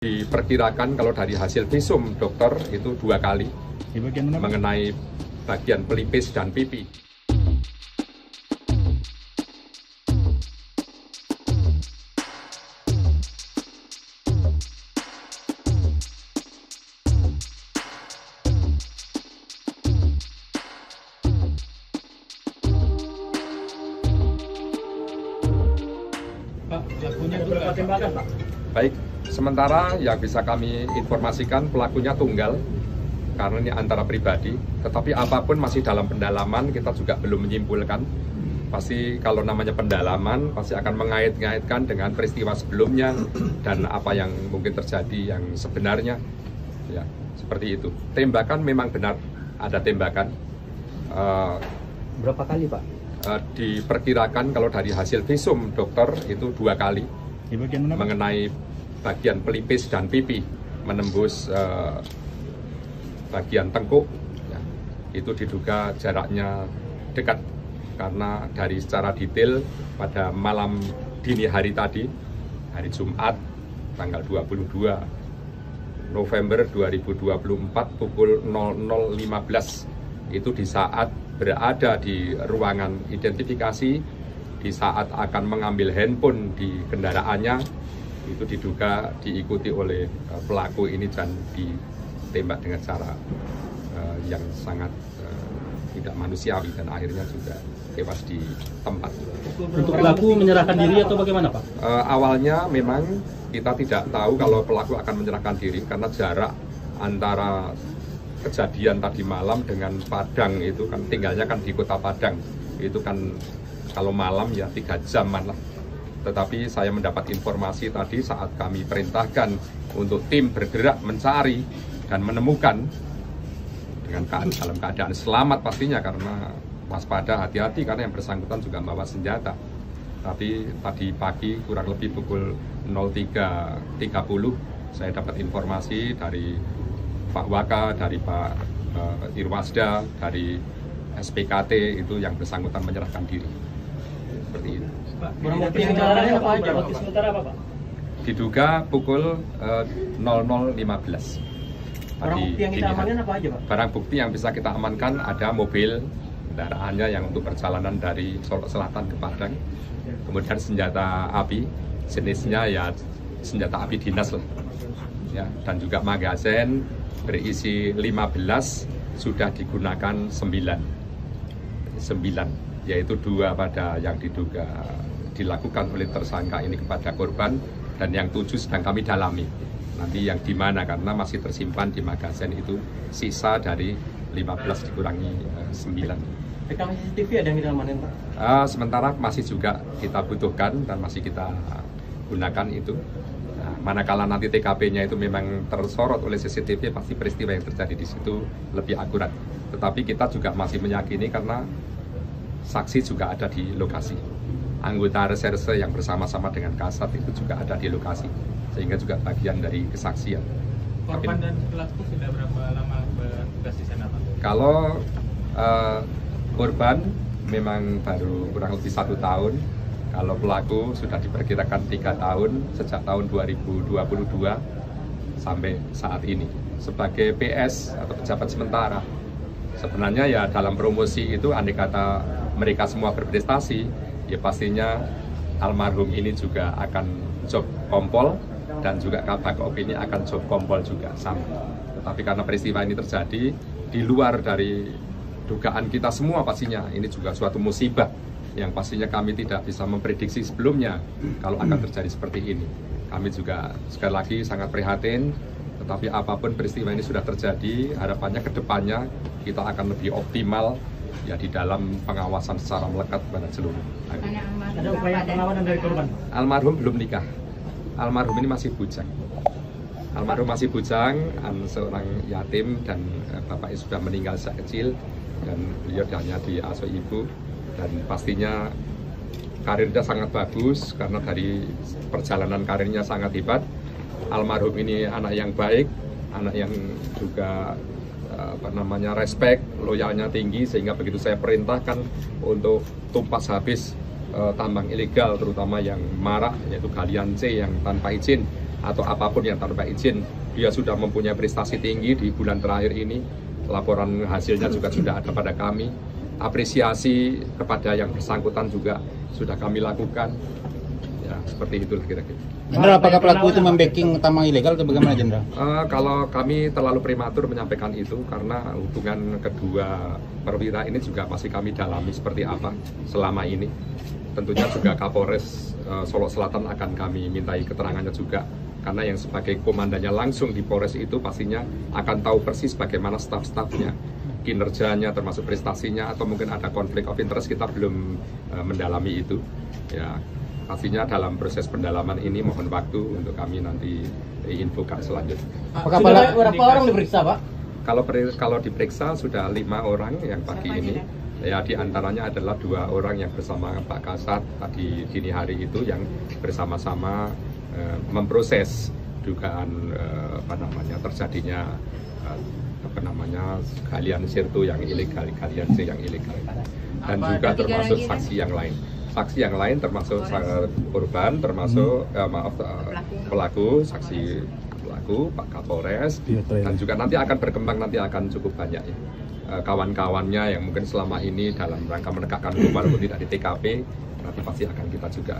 Diperkirakan kalau dari hasil visum dokter itu 2 kali mengenai bagian pelipis dan pipi. Pak, pelakunya berapa tembakan, Pak? Baik, sementara yang bisa kami informasikan pelakunya tunggal karena ini antara pribadi, tetapi apapun masih dalam pendalaman, kita juga belum menyimpulkan. Pasti kalau namanya pendalaman pasti akan mengait-ngaitkan dengan peristiwa sebelumnya dan apa yang mungkin terjadi yang sebenarnya, ya seperti itu. Tembakan memang benar ada tembakan. Berapa kali, Pak? Diperkirakan kalau dari hasil visum dokter itu 2 kali mengenai bagian pelipis dan pipi menembus bagian tengkuk, ya, itu diduga jaraknya dekat karena dari secara detail pada malam dini hari tadi, hari Jumat tanggal 22 November 2024 pukul 00.15 itu di saat berada di ruangan identifikasi, di saat akan mengambil handphone di kendaraannya, itu diduga diikuti oleh pelaku ini dan ditembak dengan cara yang sangat tidak manusiawi dan akhirnya juga tewas di tempat. Untuk pelaku menyerahkan diri atau bagaimana, Pak? Awalnya memang kita tidak tahu kalau pelaku akan menyerahkan diri karena jarak antara kejadian tadi malam dengan Padang itu kan tinggalnya kan di kota Padang, itu kan kalau malam ya 3 jaman lah. Tetapi saya mendapat informasi tadi saat kami perintahkan untuk tim bergerak mencari dan menemukan dengan dalam keadaan selamat pastinya, karena waspada, hati-hati karena yang bersangkutan juga membawa senjata. Tapi tadi pagi kurang lebih pukul 03.30 saya dapat informasi dari Pak Waka, dari Pak Irwasda, dari SPKT itu yang bersangkutan menyerahkan diri. Seperti itu. Barang bukti yang ditahannya apa aja, Pak? Sementara apa, Pak? Diduga pukul 00.15. Barang bukti yang kita amankan apa aja, Pak? Barang bukti yang bisa kita amankan ada mobil kendaraannya yang untuk perjalanan dari Solo Selatan ke Padang. Kemudian senjata api, jenisnya ya senjata api dinas lah. Ya, dan juga magazen berisi 15, sudah digunakan 9, yaitu 2 pada yang diduga dilakukan oleh tersangka ini kepada korban, dan yang 7 sedang kami dalami. Nanti yang di mana karena masih tersimpan di magazen itu sisa dari 15 dikurangi 9. Rekaman CCTV ada yang kita amanin, Pak? Sementara masih juga kita butuhkan dan masih kita gunakan itu. Nah, manakala nanti TKP-nya itu memang tersorot oleh CCTV, pasti peristiwa yang terjadi di situ lebih akurat. Tetapi kita juga masih meyakini karena saksi juga ada di lokasi. Anggota reserse yang bersama-sama dengan Kasat itu juga ada di lokasi, sehingga juga bagian dari kesaksian. Korban dan pelaku sudah berapa lama bertugas di sana, Pak? Kalau korban memang baru kurang lebih 1 tahun, kalau pelaku sudah diperkirakan 3 tahun sejak tahun 2022 sampai saat ini. Sebagai PS atau pejabat sementara, sebenarnya ya dalam promosi itu andai kata mereka semua berprestasi, ya pastinya almarhum ini juga akan job kompol dan juga Kabak ini akan job kompol juga sama. Tetapi karena peristiwa ini terjadi di luar dari dugaan kita semua, pastinya ini juga suatu musibah yang pastinya kami tidak bisa memprediksi sebelumnya kalau akan terjadi seperti ini. Kami juga sekali lagi sangat prihatin, tetapi apapun peristiwa ini sudah terjadi, harapannya ke depannya kita akan lebih optimal ya di dalam pengawasan secara melekat kepada seluruh. Ada upaya perlawanan dari korban? Almarhum belum nikah. Almarhum ini masih bujang. Almarhum masih bujang, seorang yatim, dan bapaknya sudah meninggal sejak kecil, dan beliau hanya diasuh ibu. Dan pastinya karirnya sangat bagus karena dari perjalanan karirnya sangat hebat. Almarhum ini anak yang baik, anak yang juga respect, loyalnya tinggi, sehingga begitu saya perintahkan untuk tumpas habis tambang ilegal, terutama yang marak, yaitu galian C yang tanpa izin, atau apapun yang tanpa izin. Dia sudah mempunyai prestasi tinggi di bulan terakhir ini, laporan hasilnya juga sudah ada pada kami. Apresiasi kepada yang bersangkutan juga sudah kami lakukan. Ya, seperti itulah kira-kira. Jenderal, apakah pelaku itu membacking tambang ilegal atau bagaimana, Jenderal? Kalau kami terlalu prematur menyampaikan itu karena hubungan kedua perwira ini juga masih kami dalami seperti apa selama ini. Tentunya juga Kapolres Solo Selatan akan kami mintai keterangannya juga, karena yang sebagai komandannya langsung di Polres itu pastinya akan tahu persis bagaimana staf-stafnya, kinerjanya termasuk prestasinya, atau mungkin ada konflik of interest, kita belum mendalami itu. Ya, pastinya dalam proses pendalaman ini mohon waktu untuk kami nanti infokan selanjutnya. Sudah berapa orang diperiksa, Pak? Kalau diperiksa sudah 5 orang yang pagi ini. Ya, di antaranya adalah 2 orang yang bersama Pak Kasat tadi dini hari itu yang bersama-sama memproses dugaan terjadinya galian sirtu yang ilegal, galian C yang ilegal, dan juga termasuk saksi yang lain. Saksi yang lain termasuk korban, termasuk pelaku, saksi pelaku, Pak Kapolres, dan juga nanti akan berkembang, nanti akan cukup banyak ya. Kawan-kawannya yang mungkin selama ini dalam rangka menegakkan hukum walaupun tidak di TKP, nanti pasti akan kita juga